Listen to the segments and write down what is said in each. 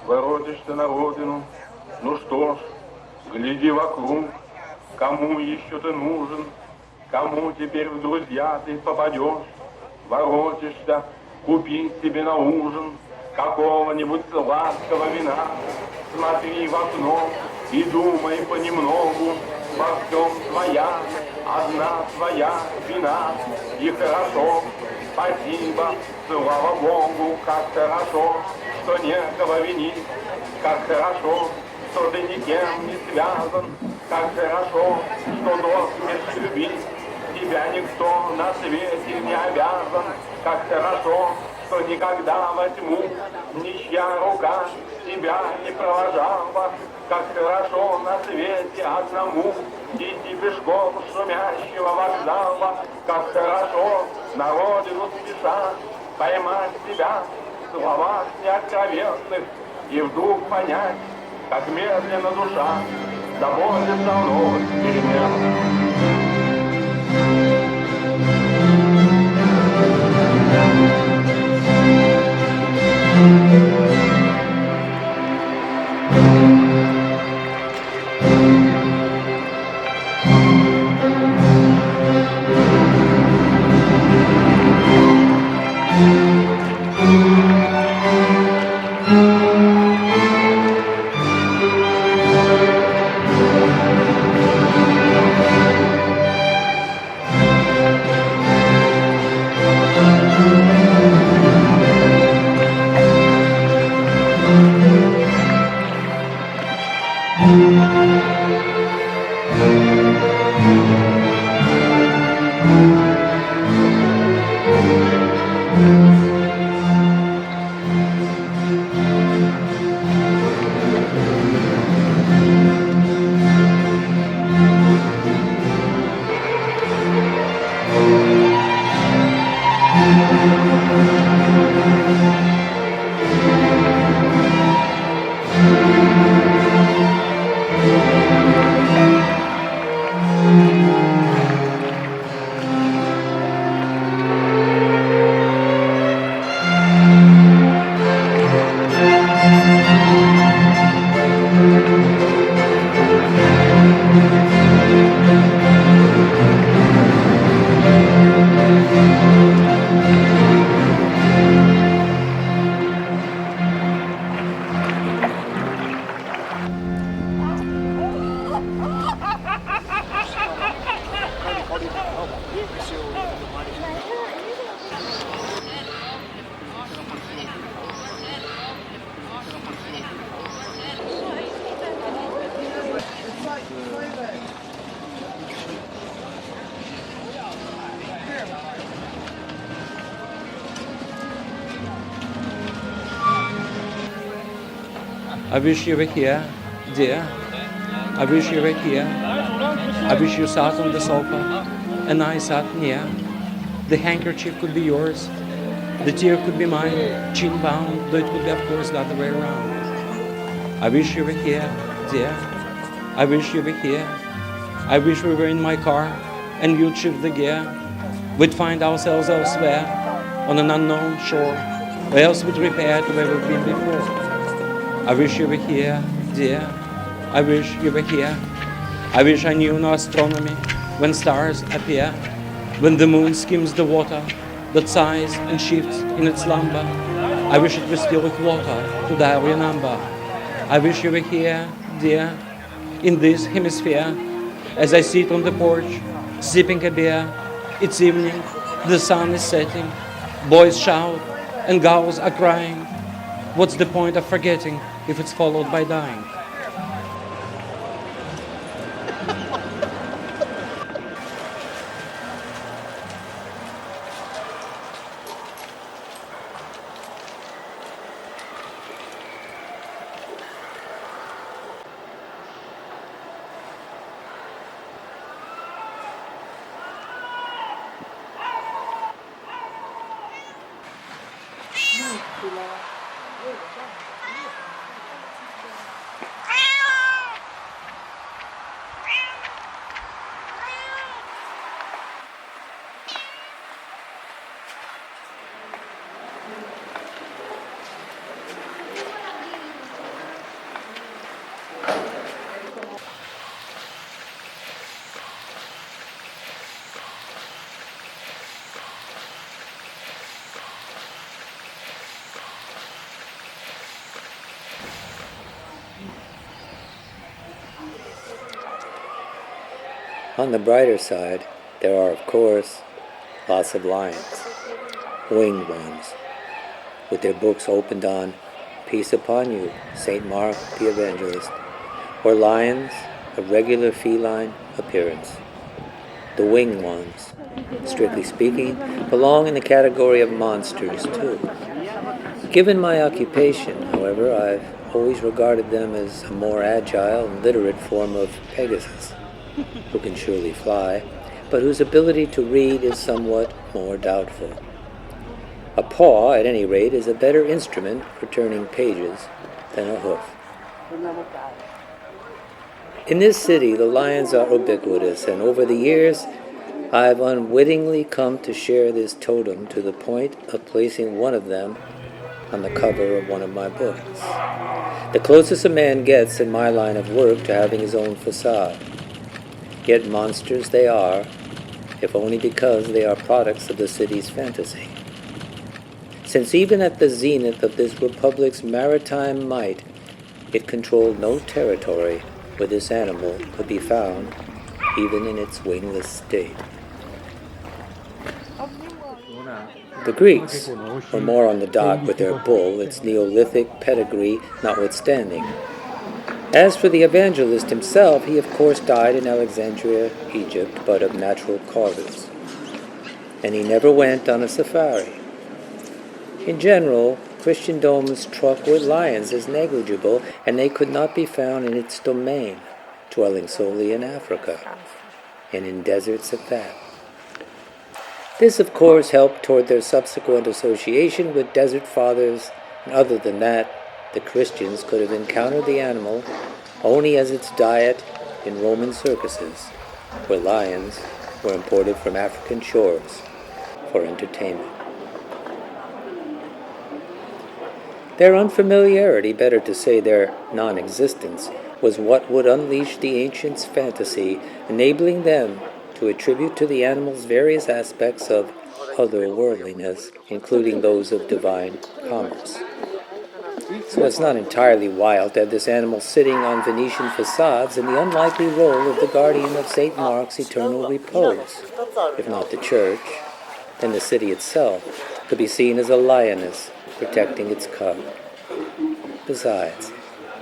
воротишься на родину. Ну что ж, гляди вокруг, кому еще ты нужен, кому теперь в друзья ты попадешь. Воротишься, купи себе на ужин какого-нибудь сладкого вина. Смотри в окно и думай понемногу, во всем своя, одна своя вина. И хорошо, спасибо, слава Богу, как хорошо, что некого винить, как хорошо, что ты никем не связан, как хорошо, что до смерти любить тебя никто на свете не обязан, как хорошо, что никогда во тьму ничья рука тебя не провожала, как хорошо на свете одному идти пешком с шумящего вокзала, как хорошо на родину спеша поймать себя в словах неоткровенных и вдруг понять, как медленно душа заботится о новых переменах. I wish you were here, dear. I wish you were here. I wish you sat on the sofa and I sat near. The handkerchief could be yours. The tear could be mine, chin bound, though it could be, of course, the other way around. I wish you were here, dear. I wish you were here. I wish we were in my car and you'd shift the gear. We'd find ourselves elsewhere on an unknown shore, or else we'd repair to where we've been before. I wish you were here, dear. I wish you were here. I wish I knew no astronomy when stars appear, when the moon skims the water that sighs and shifts in its slumber. I wish it was still with water to dial your number. I wish you were here, dear, in this hemisphere, as I sit on the porch, sipping a beer. It's evening, the sun is setting, boys shout and girls are crying. What's the point of forgetting if it's followed by dying? On the brighter side, there are, of course, lots of lions, winged ones, with their books opened on Peace Upon You, St. Mark the Evangelist, or lions of regular feline appearance. The winged ones, strictly speaking, belong in the category of monsters, too. Given my occupation, however, I've always regarded them as a more agile and literate form of Pegasus, who can surely fly, but whose ability to read is somewhat more doubtful. A paw, at any rate, is a better instrument for turning pages than a hoof. In this city, the lions are ubiquitous, and over the years, I've unwittingly come to share this totem to the point of placing one of them on the cover of one of my books. The closest a man gets in my line of work to having his own facade. Yet monsters they are, if only because they are products of the city's fantasy. Since even at the zenith of this republic's maritime might, it controlled no territory where this animal could be found, even in its wingless state. The Greeks were more on the dot with their bull, its Neolithic pedigree notwithstanding. As for the evangelist himself, he of course died in Alexandria, Egypt, but of natural causes. And he never went on a safari. In general, Christendom's truck with lions is negligible, and they could not be found in its domain, dwelling solely in Africa, and in deserts at that. This, of course, helped toward their subsequent association with desert fathers, and other than that, the Christians could have encountered the animal only as its diet in Roman circuses, where lions were imported from African shores for entertainment. Their unfamiliarity, better to say their non-existence, was what would unleash the ancients' fantasy, enabling them to attribute to the animals various aspects of otherworldliness, including those of divine commerce. So it's not entirely wild to have this animal sitting on Venetian facades in the unlikely role of the guardian of St. Mark's eternal repose. If not the church, then the city itself could be seen as a lioness protecting its cub. Besides,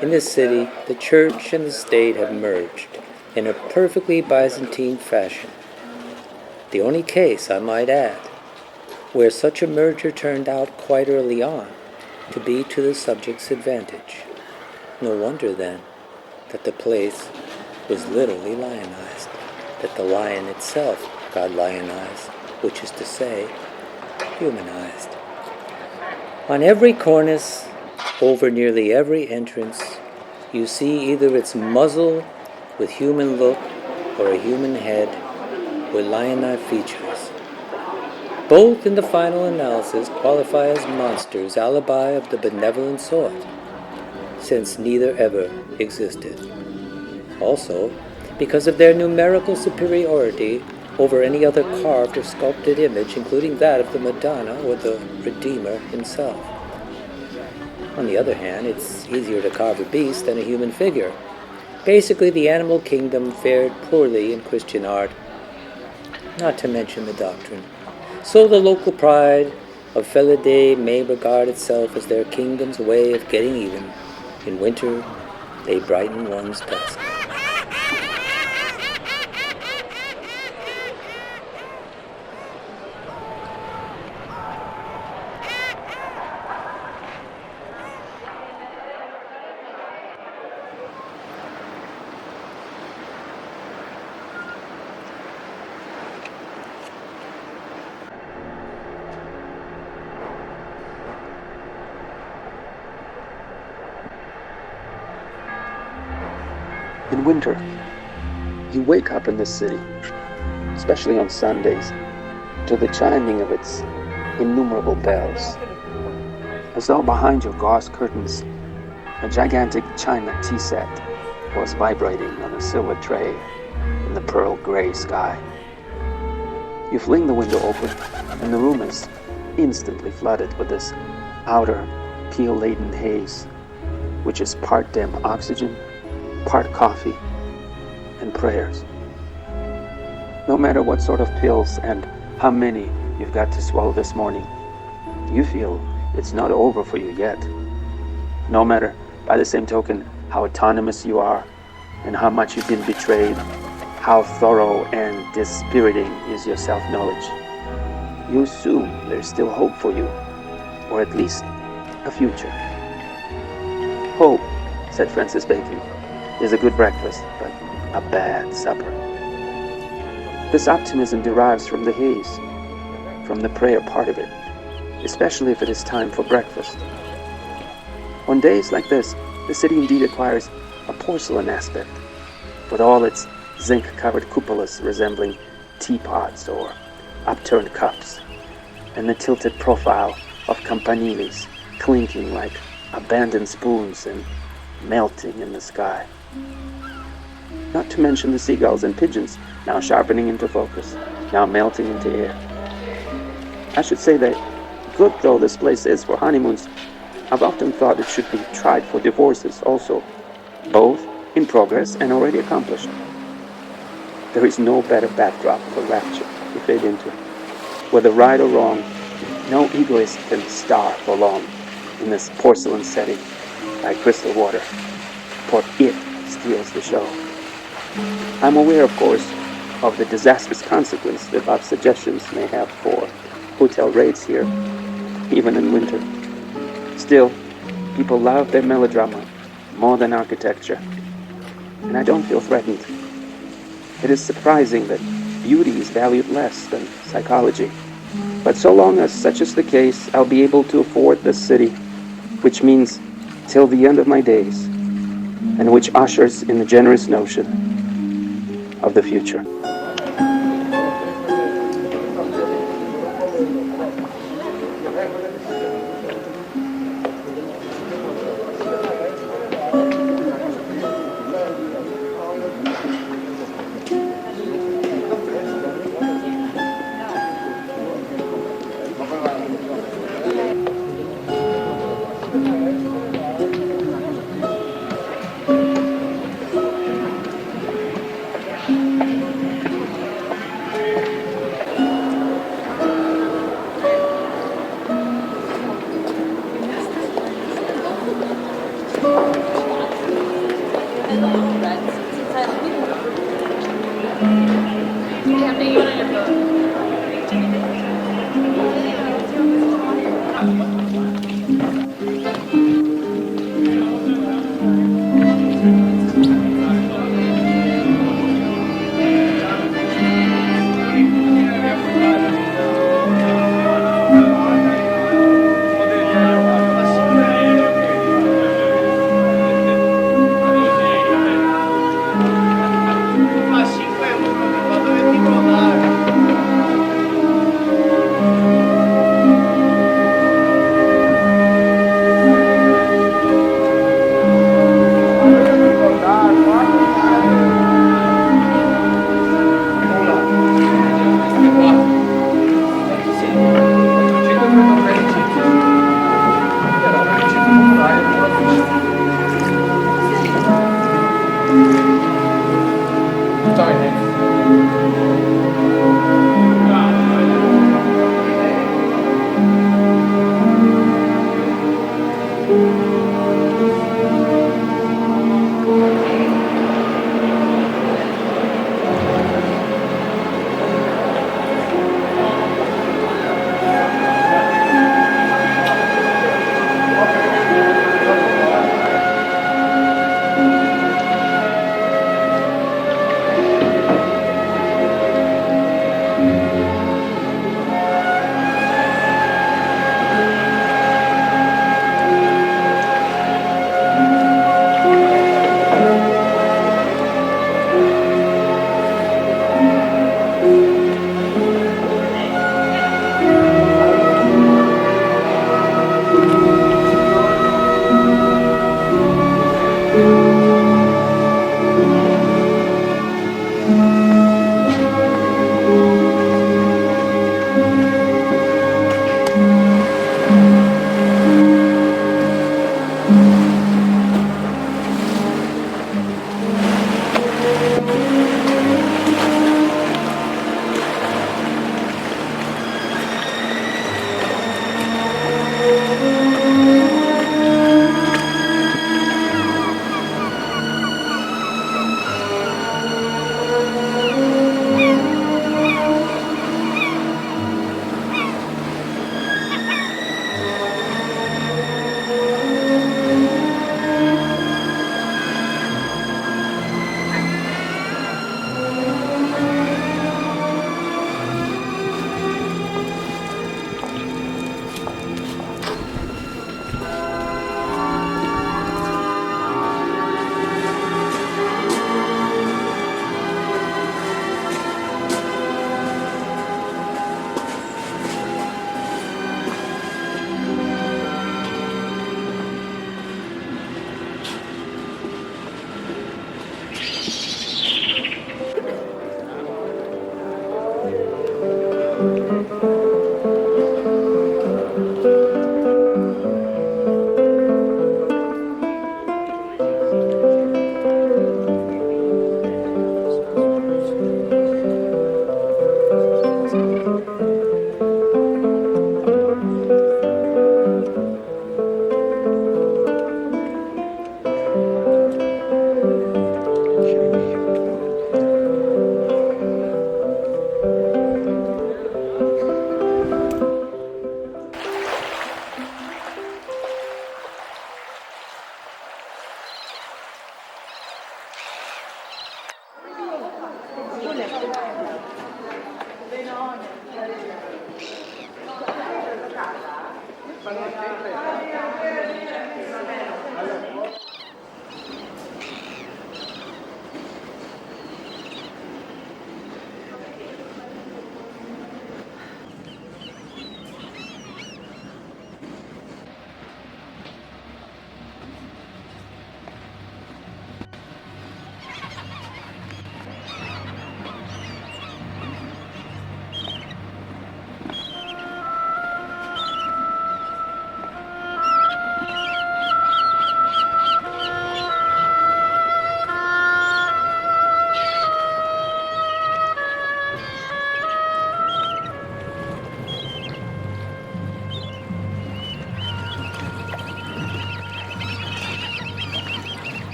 in this city, the church and the state have merged in a perfectly Byzantine fashion. The only case, I might add, where such a merger turned out quite early on to be to the subject's advantage. No wonder, then, that the place was literally lionized, that the lion itself got lionized, which is to say, humanized. On every cornice, over nearly every entrance, you see either its muzzle with human look or a human head with lion-like features. Both in the final analysis qualify as monsters, alibi of the benevolent sort, since neither ever existed. Also, because of their numerical superiority over any other carved or sculpted image, including that of the Madonna or the Redeemer himself. On the other hand, it's easier to carve a beast than a human figure. Basically, the animal kingdom fared poorly in Christian art, not to mention the doctrine. So the local pride of Felidae may regard itself as their kingdom's way of getting even. In winter, they brighten one's dusk. In winter, you wake up in this city, especially on Sundays, to the chiming of its innumerable bells, as though behind your gauze curtains, a gigantic china tea set was vibrating on a silver tray in the pearl gray sky. You fling the window open, and the room is instantly flooded with this outer, peel-laden haze, which is part damp oxygen, part coffee, and prayers. No matter what sort of pills and how many you've got to swallow this morning, you feel it's not over for you yet. No matter, by the same token, how autonomous you are and how much you've been betrayed, how thorough and dispiriting is your self-knowledge, you assume there's still hope for you, or at least a future. Hope, said Francis Bacon, is a good breakfast, but a bad supper. This optimism derives from the haze, from the prayer part of it, especially if it is time for breakfast. On days like this, the city indeed acquires a porcelain aspect, with all its zinc-covered cupolas resembling teapots or upturned cups, and the tilted profile of campaniles clinking like abandoned spoons and melting in the sky. Not to mention the seagulls and pigeons, now sharpening into focus, now melting into air. I should say that, good though this place is for honeymoons, I've often thought it should be tried for divorces also, both in progress and already accomplished. There is no better backdrop for rapture to fade into. Whether right or wrong, no egoist can star for long in this porcelain setting like crystal water, for it steals the show. I'm aware, of course, of the disastrous consequence that Bob's suggestions may have for hotel rates here, even in winter. Still, people love their melodrama more than architecture, and I don't feel threatened. It is surprising that beauty is valued less than psychology, but so long as such is the case, I'll be able to afford this city, which means till the end of my days, and which ushers in the generous notion of the future.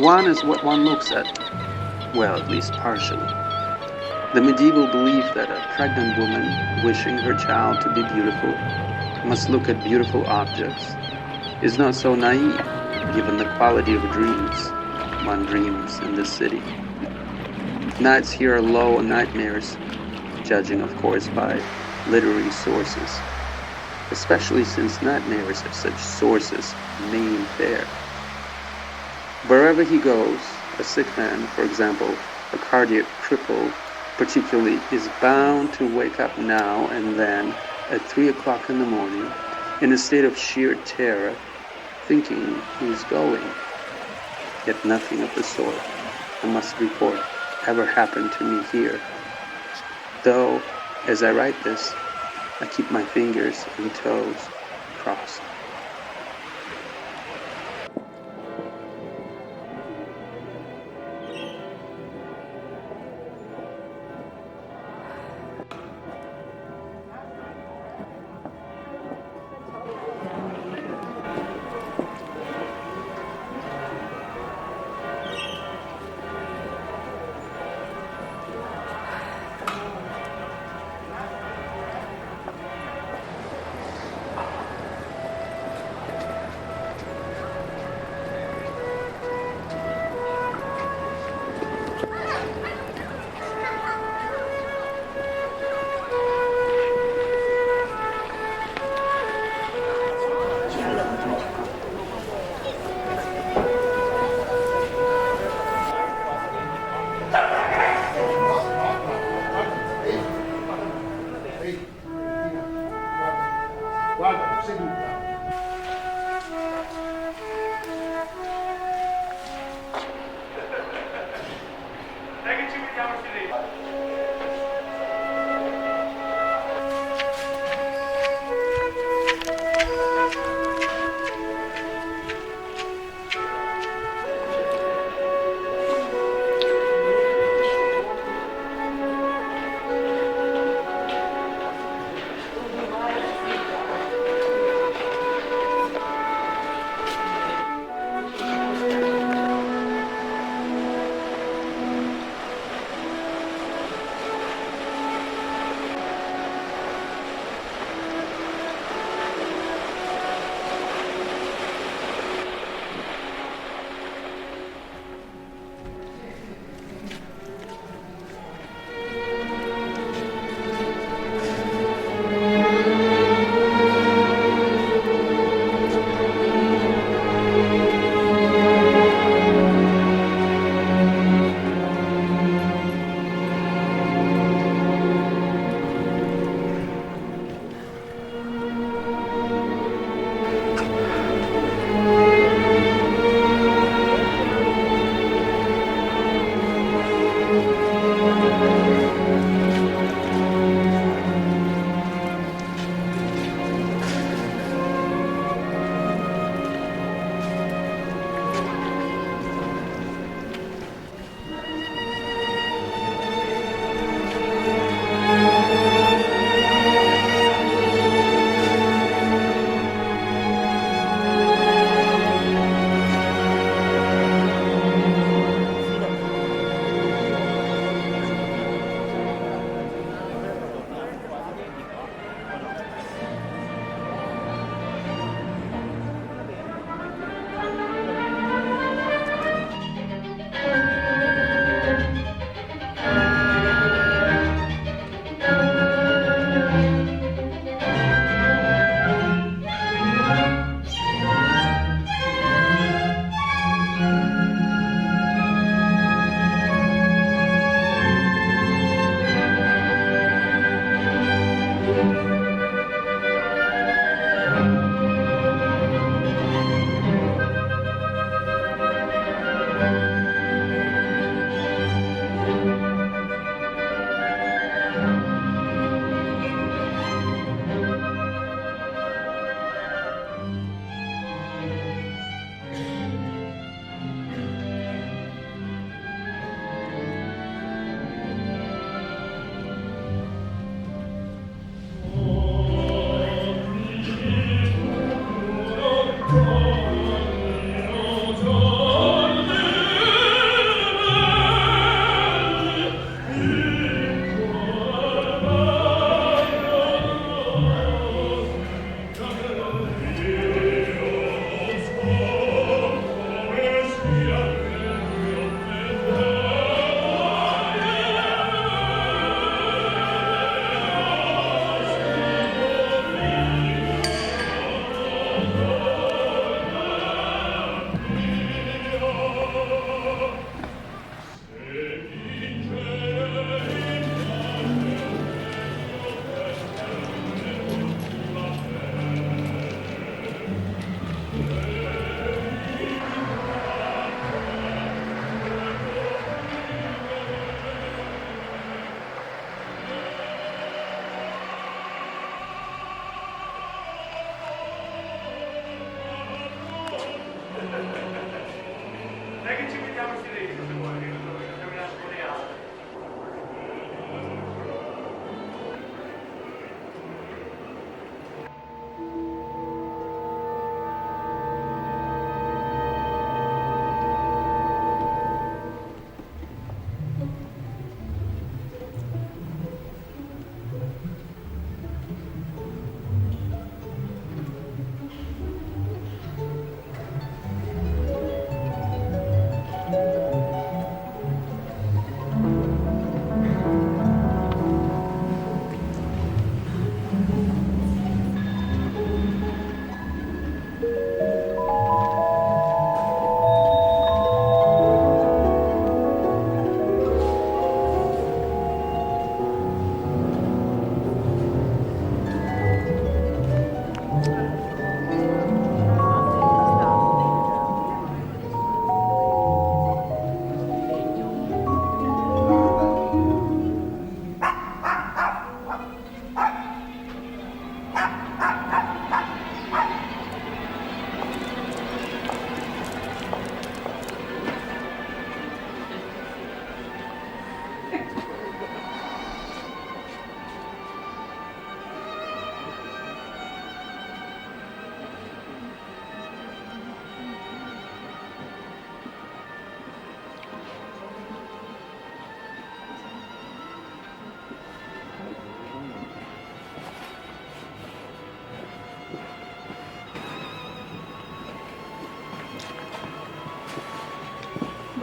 One is what one looks at, well, at least partially. The medieval belief that a pregnant woman wishing her child to be beautiful must look at beautiful objects is not so naive, given the quality of dreams one dreams in this city. Nights here are low on nightmares, judging of course by literary sources, especially since nightmares have such sources named there. Wherever he goes, a sick man, for example, a cardiac cripple, particularly, is bound to wake up now and then at 3 o'clock in the morning in a state of sheer terror, thinking he's going. Yet nothing of the sort, I must report, ever happened to me here. Though, as I write this, I keep my fingers and toes crossed.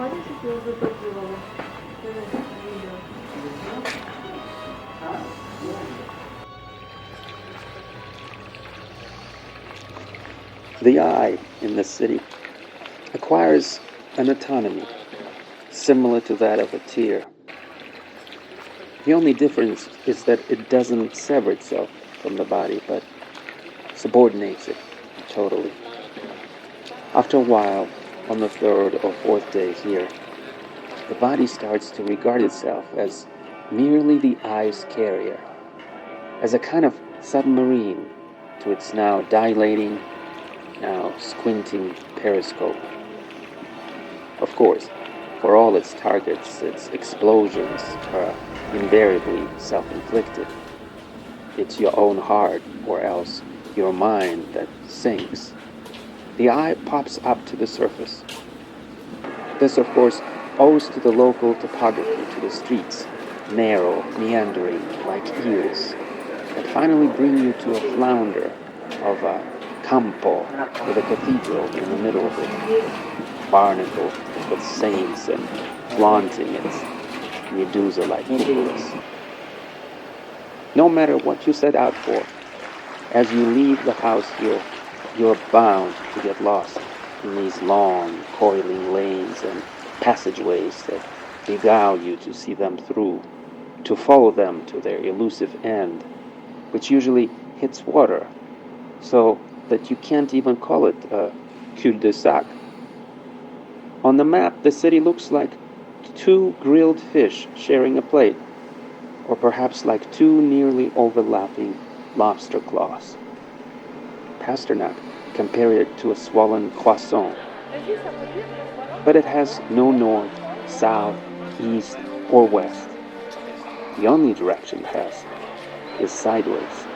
The eye in the city acquires an autonomy similar to that of a tear. The only difference is that it doesn't sever itself from the body, but subordinates it totally. After a while, on the third or fourth day here, the body starts to regard itself as merely the eye's carrier, as a kind of submarine to its now dilating, now squinting periscope. Of course, for all its targets, its explosions are invariably self-inflicted. It's your own heart, or else your mind, that sinks. The eye pops up to the surface. This, of course, owes to the local topography, to the streets, narrow, meandering, like eels, that finally bring you to a flounder of a campo with a cathedral in the middle of it, barnacled with saints and flaunting its Medusa-like cupolas. No matter what you set out for, as you leave the house here, you're bound to get lost in these long, coiling lanes and passageways that beguile you to see them through, to follow them to their elusive end, which usually hits water, so that you can't even call it a cul-de-sac. On the map, the city looks like two grilled fish sharing a plate, or perhaps like two nearly overlapping lobster claws. Pasternak compared it to a swollen croissant, but it has no north, south, east, or west. The only direction it has is sideways.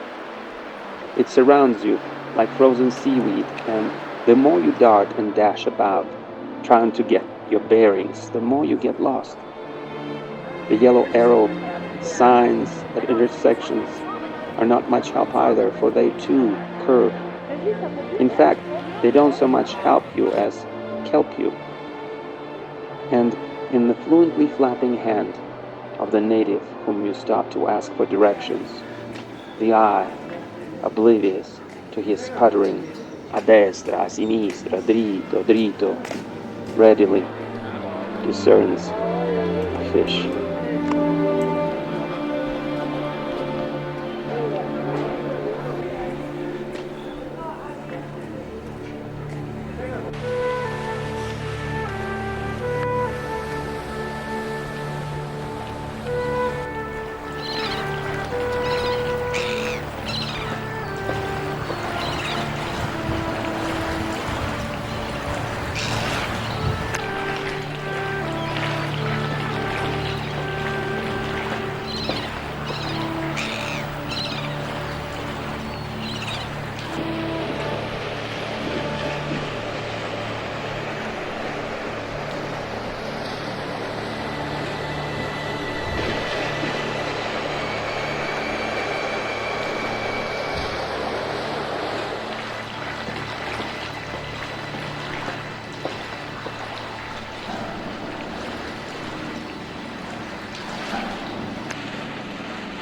It surrounds you like frozen seaweed, and the more you dart and dash about, trying to get your bearings, the more you get lost. The yellow arrow signs at intersections are not much help either, for they too curve. In fact, they don't so much help you as kelp you. And in the fluently flapping hand of the native whom you stop to ask for directions, the eye, oblivious to his sputtering a destra, a sinistra, dritto, dritto, readily discerns a fish.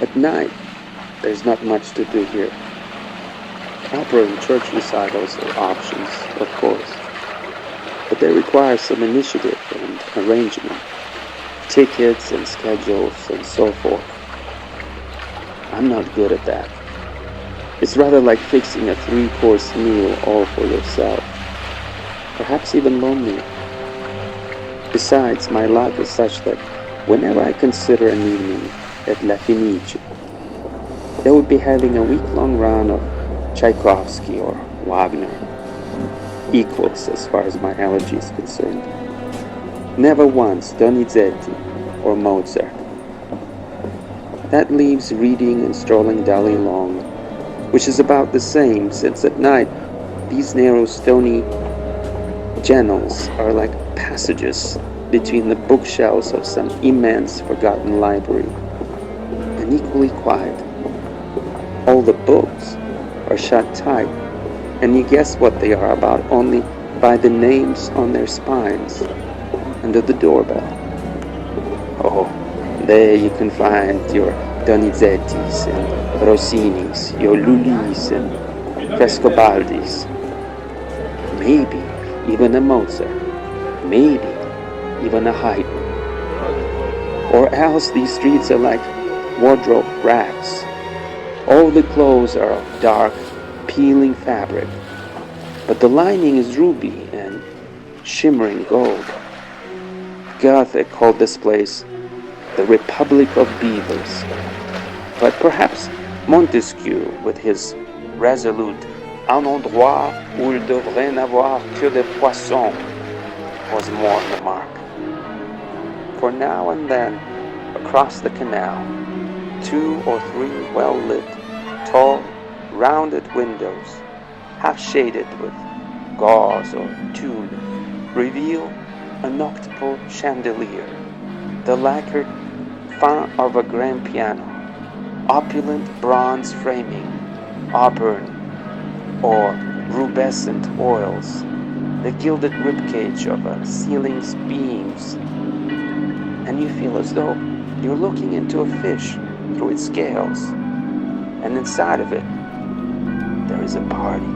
At night, there's not much to do here. Opera and church recitals are options, of course, but they require some initiative and arrangement, tickets and schedules and so forth. I'm not good at that. It's rather like fixing a 3-course meal all for yourself, perhaps even lonely. Besides, my luck is such that whenever I consider an evening at La Fenice, they would be having a week-long run of Tchaikovsky or Wagner, equals as far as my allergy is concerned. Never once Donizetti or Mozart. That leaves reading and strolling dully along, which is about the same, since at night these narrow stony channels are like passages between the bookshelves of some immense forgotten library, and equally quiet. All the books are shut tight, and you guess what they are about only by the names on their spines. under the doorbell. Oh, there you can find your Donizettis and Rossinis, your Lulis and Frescobaldis, maybe even a Mozart, maybe even a Haydn. Or else these streets are like wardrobe racks. All the clothes are of dark, peeling fabric, but the lining is ruby and shimmering gold. Goethe called this place the Republic of Beavers, but perhaps Montesquieu, with his resolute "un endroit où il devrait n'avoir que des poissons," was more the mark. For now and then, across the canal, 2 or 3 well-lit, tall, rounded windows, half shaded with gauze or tulle, reveal a nocturnal chandelier, the lacquered fin of a grand piano, opulent bronze framing, auburn or rubescent oils, the gilded ribcage of a ceiling's beams, and you feel as though you're looking into a fish through its scales, and inside of it there is a party.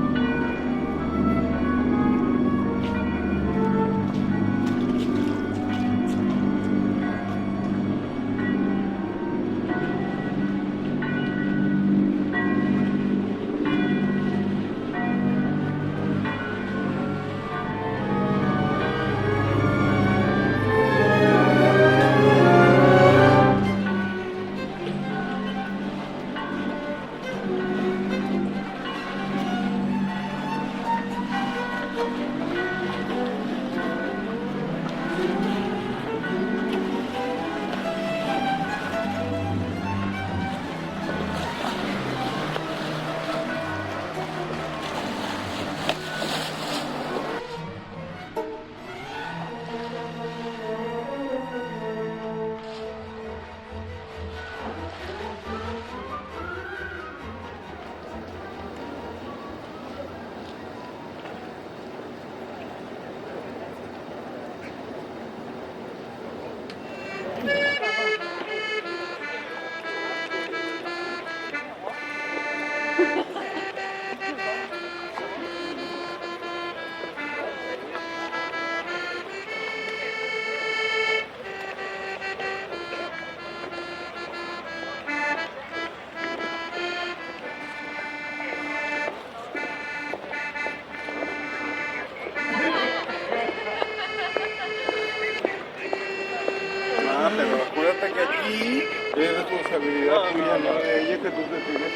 Pero acuérdate que aquí es responsabilidad tuya, no de ella, que tú te tienes.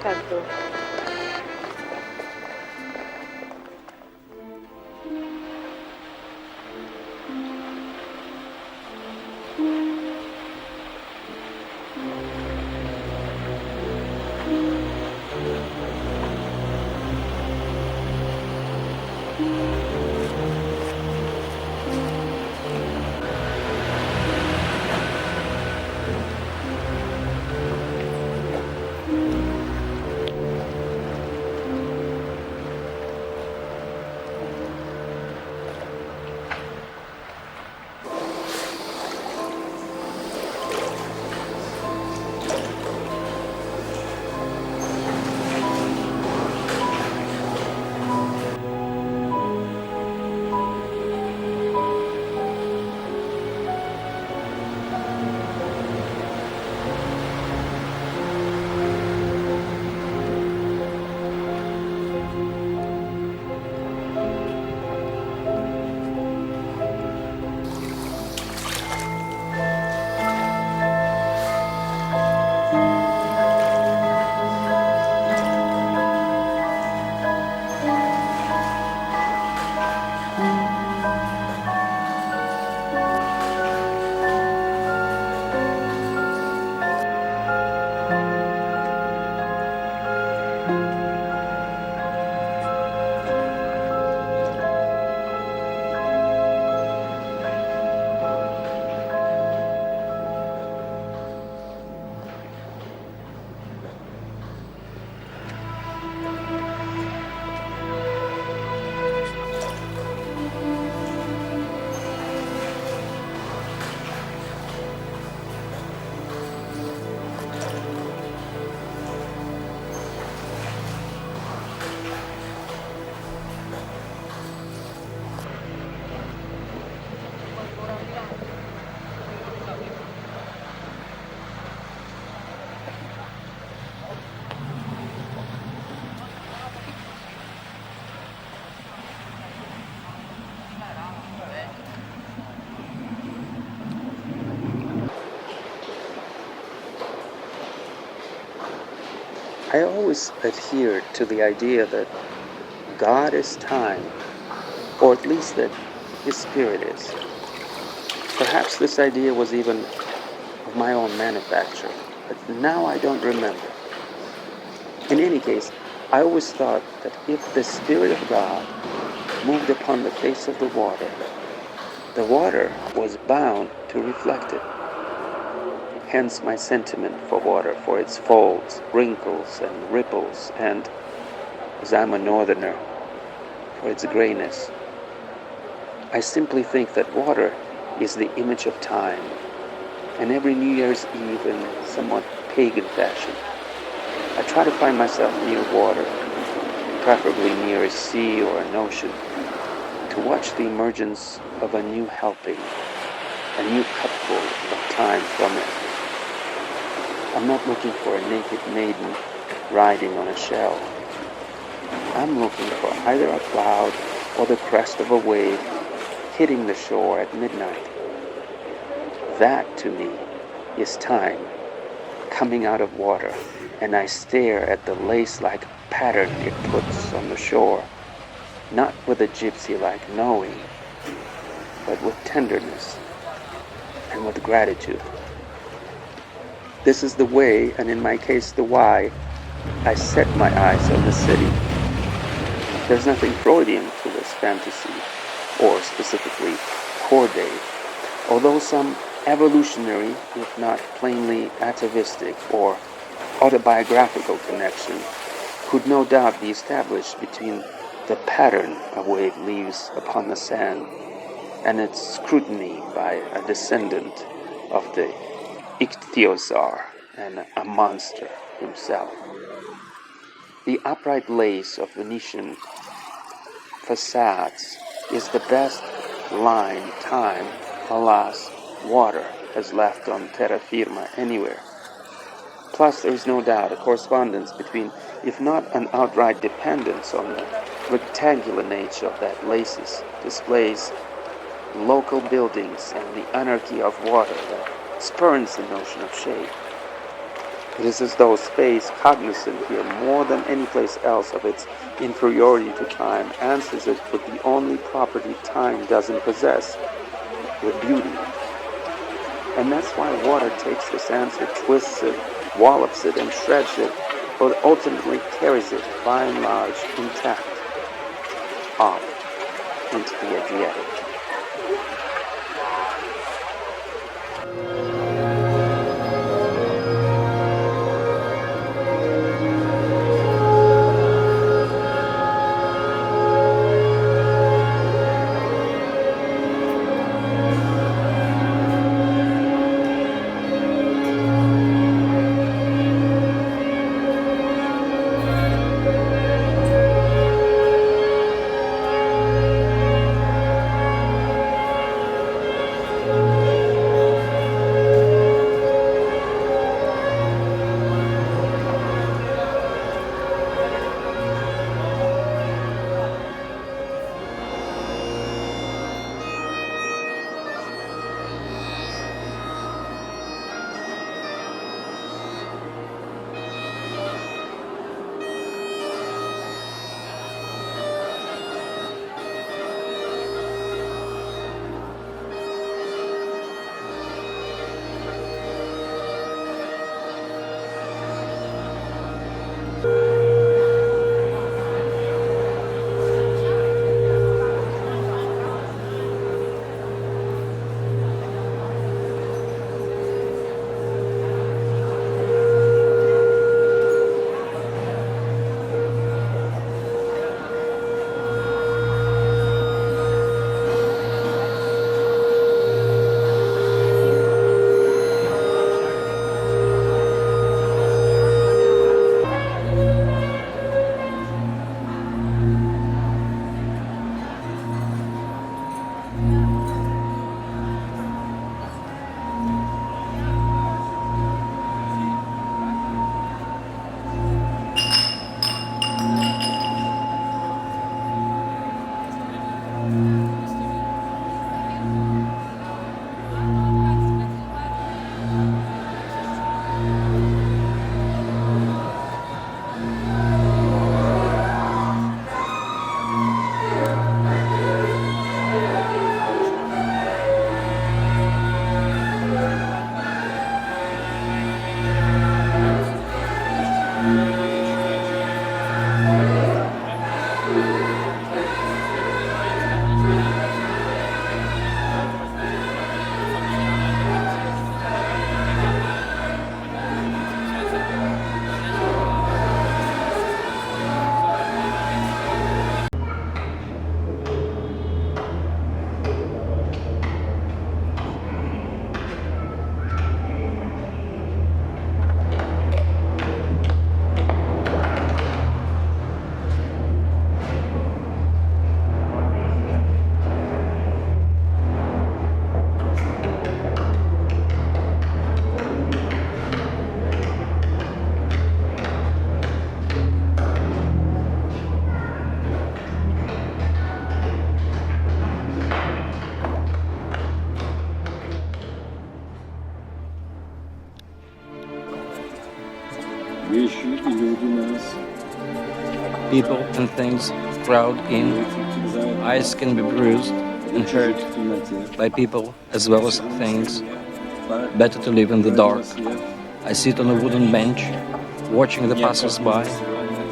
Exacto. I always adhered to the idea that God is time, or at least that His Spirit is. Perhaps this idea was even of my own manufacture, but now I don't remember. In any case, I always thought that if the Spirit of God moved upon the face of the water was bound to reflect it. Hence my sentiment for water, for its folds, wrinkles, and ripples, and, as I'm a northerner, for its grayness. I simply think that water is the image of time, and every New Year's Eve in somewhat pagan fashion, I try to find myself near water, preferably near a sea or an ocean, to watch the emergence of a new helping, a new cupful of time from it. I'm not looking for a naked maiden riding on a shell. I'm looking for either a cloud or the crest of a wave hitting the shore at midnight. That, to me, is time coming out of water, and I stare at the lace-like pattern it puts on the shore, not with a gypsy-like knowing, but with tenderness and with gratitude. This is the way, and in my case the why, I set my eyes on the city. There's nothing Freudian to this fantasy, or specifically Corday, although some evolutionary, if not plainly atavistic or autobiographical connection could no doubt be established between the pattern a wave leaves upon the sand and its scrutiny by a descendant of the ichthyosaur and a monster himself. The upright lace of Venetian facades is the best line time, alas, water has left on terra firma anywhere. Plus, there is no doubt a correspondence between, if not an outright dependence on the rectangular nature of that laces, displays local buildings and the anarchy of water that spurns the notion of shape. It is as though space, cognizant here more than any place else of its inferiority to time, answers it with the only property time doesn't possess, with beauty. And that's why water takes this answer, twists it, wallops it, and shreds it, but ultimately carries it, by and large, intact, off into the Adriatic. People and things crowd in. Eyes can be bruised and hurt by people as well as things. Better to live in the dark. I sit on a wooden bench, watching the passers-by,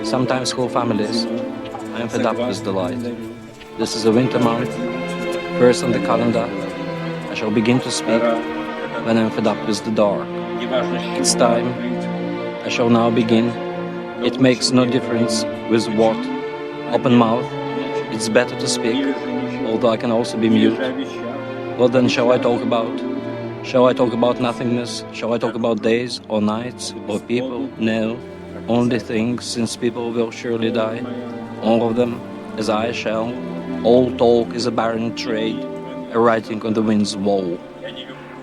sometimes whole families. I am fed up with the light. This is a winter month, first on the calendar. I shall begin to speak when I am fed up with the dark. It's time. I shall now begin. It makes no difference with what. Open mouth. It's better to speak, although I can also be mute. What then shall I talk about? Shall I talk about nothingness? Shall I talk about days or nights or people? No, only things, since people will surely die. All of them, as I shall. All talk is a barren trade, a writing on the wind's wall.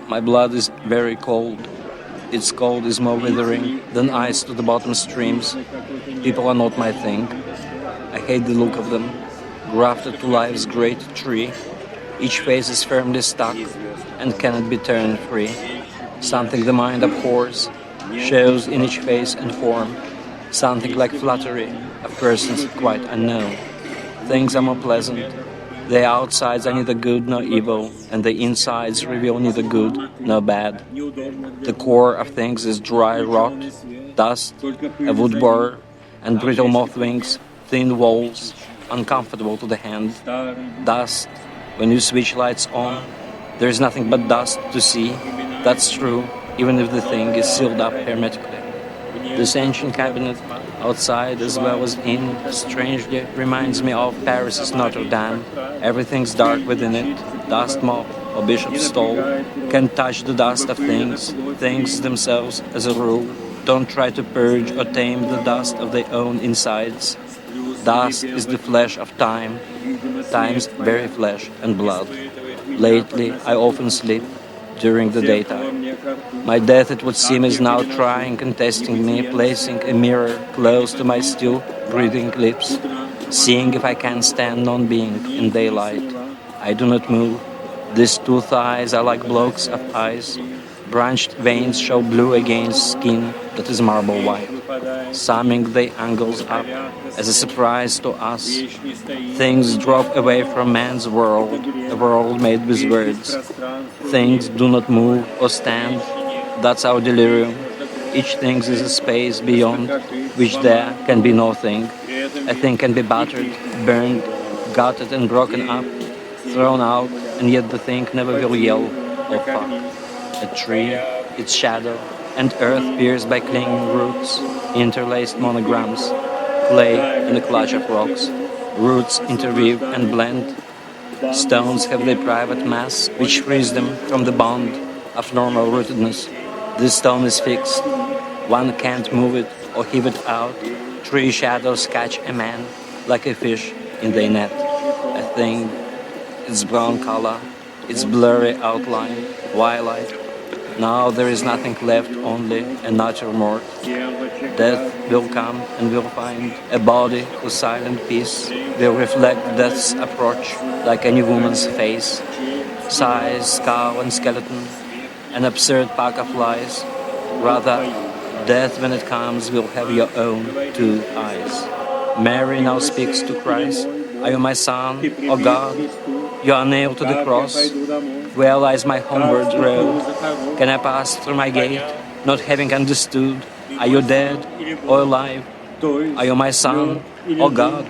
My blood is very cold. Its cold is more withering than ice to the bottom streams. People are not my thing. I hate the look of them, grafted to life's great tree. Each face is firmly stuck and cannot be turned free. Something the mind abhors shows in each face and form, something like flattery of persons quite unknown. Things are more pleasant. The outsides are neither good nor evil, and the insides reveal neither good nor bad. The core of things is dry rot, dust, a wood burr, and brittle moth wings, thin walls, uncomfortable to the hand. Dust. When you switch lights on, there is nothing but dust to see. That's true, even if the thing is sealed up hermetically. This ancient cabinet, outside as well as in, strangely reminds me of Paris's Notre Dame. Everything's dark within it. Dust mop or bishop's stall can touch the dust of things. Things themselves, as a rule, don't try to purge or tame the dust of their own insides. Dust is the flesh of time, time's very flesh and blood. Lately, I often sleep during the daytime. My death, it would seem, is now trying and testing me, placing a mirror close to my still breathing lips, seeing if I can stand non-being in daylight. I do not move. These two thighs are like blocks of ice. Branched veins show blue against skin that is marble white, summing the angles up as a surprise to us. Things drop away from man's world, a world made with words. Things do not move or stand. That's our delirium. Each thing is a space beyond which there can be no thing. A thing can be battered, burned, gutted and broken up, thrown out, and yet the thing never will yell or fuck. A tree, its shadow, and earth pierced by clinging roots, interlaced monograms, clay in a clutch of rocks, roots interweave and blend. Stones have their private mass, which frees them from the bond of normal rootedness. This stone is fixed. One can't move it or heave it out. Tree shadows catch a man like a fish in their net. A thing, its brown color, its blurry outline, twilight. Now there is nothing left, only a natural Death will come and will find a body whose silent peace will reflect death's approach like any woman's face. Size, skull and skeleton, an absurd pack of lies. Rather, death when it comes will have your own two eyes. Mary now speaks to Christ. Are you my son, O God? You are nailed to the cross. Where lies my homeward road? Can I pass through my gate, not having understood? Are you dead or alive? Are you my son, O God?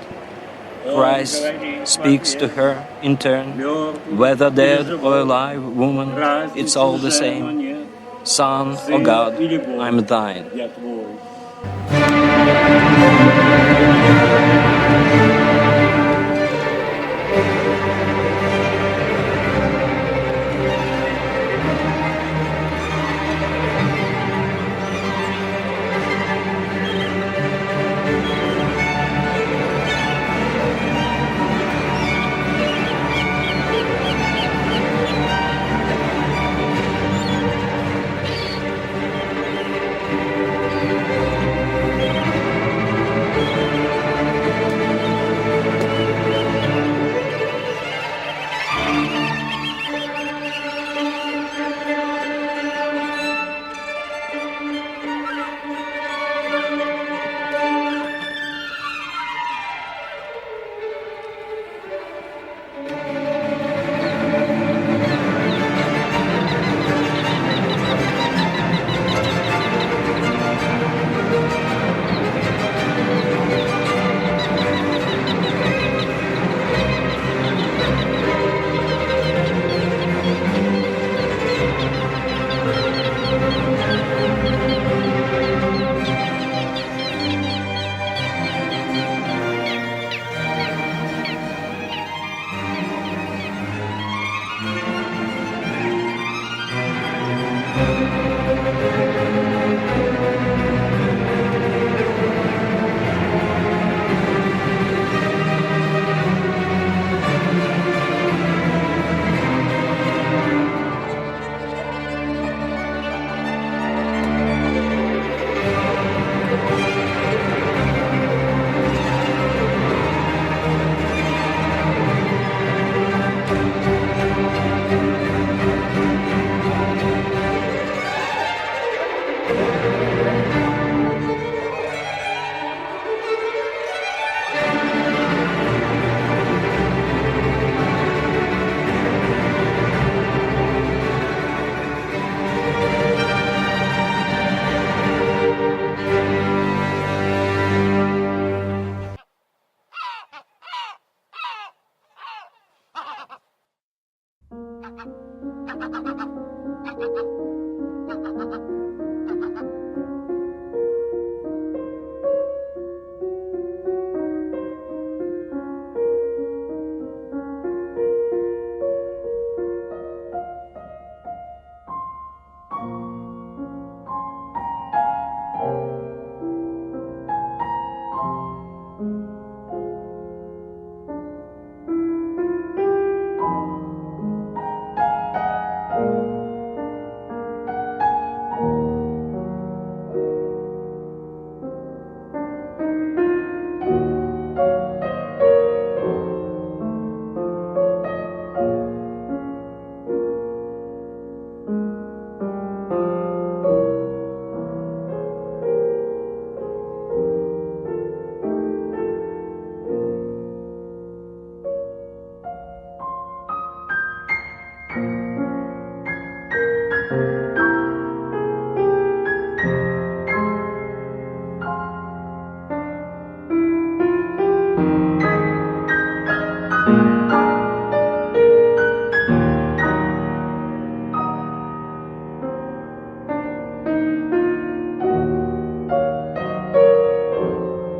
Christ speaks to her in turn. Whether dead or alive, woman, it's all the same. Son of God, I'm thine.